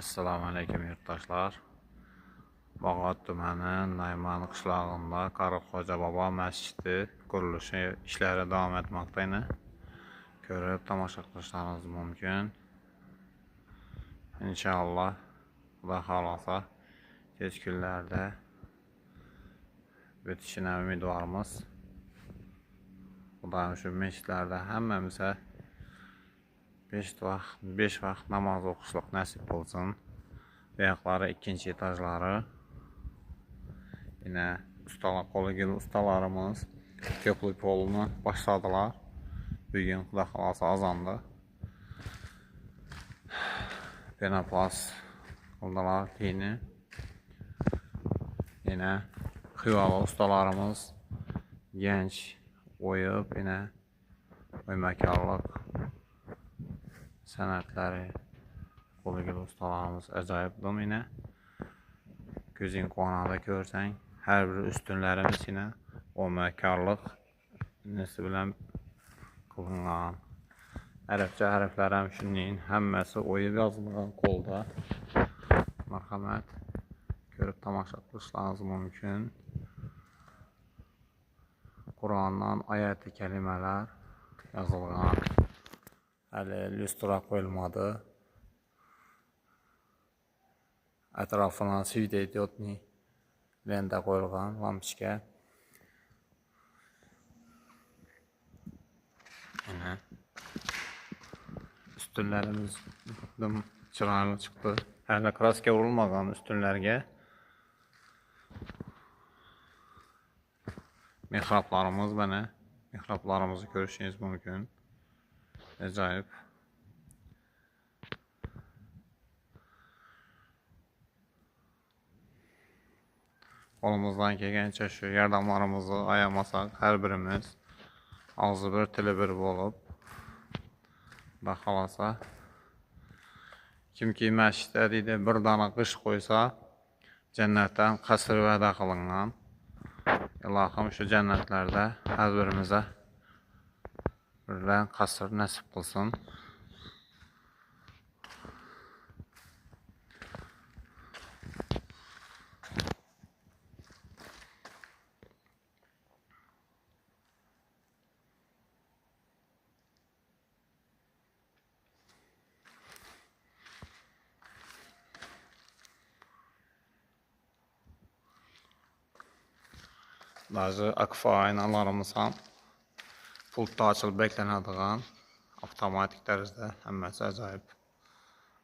Assalamu alaykum yurtdoshlar. Bog'ot tumani Naymon qishlog'ida Qariqxo'ja bobo masjidi qurilishi ishlari davom etmoqda. Ko'rib tomosha qilishlaringiz mumkin. Inshaalloh Xudo xolasa tez kunlarda bitishine umidvormiz. Xudoyim shu masjidlarda hammamizga 5 vaqt namoz o'qishlik nasib bo'lsin. Bu yoqlari ikkinchi etajlari. Yine qo'liga ustalarimiz ko'plik yo'lini boshladilar. Bugun Xudo xolasa azonda penoplast qildilar tiyini. Yine xiyoli ustalarimiz genç oyib, yine oymakarlık san'atlari qo'liga ustalarimiz ajoyibdir. Yine ko'zing quvonadi ko'rsang, her bir üstünlerimiz yine oymakarlık nesi bilen kılıngan. Arapça harfler hem şunun hemmesi oyub yazılgan kolda. Merhamet. Görüp tamaşa qilishlariniz mümkün. Kur'an'dan ayet-i kelimeler yazılgan. Hələ lüstra qoyulmadı. Ətrafına svidediotni lenta qoyulgan lampiçka. Yine üstünlerimiz çırağlı çıktı. Hələ kraska vurulmadan üstünlərə. Mihrablarımız bana. Mihrablarımızı görüşünüz mümkün. Acayip. Kolumuzdan gelgençe şu yardımlarımızı ayamasak her birimiz ağzı bir tili bir olup baxalasa kim ki məsciddə bir dana qış qoysa cənnətdən qasır vədə qılıngan. İlahım şu cənnətlərdə hər birimizə birdən qasır nəsib qılsın. Bazı akfa aynalarımız ham pultda açılıb beklənədiğən avtomatik tərzdə həmməsi acayip.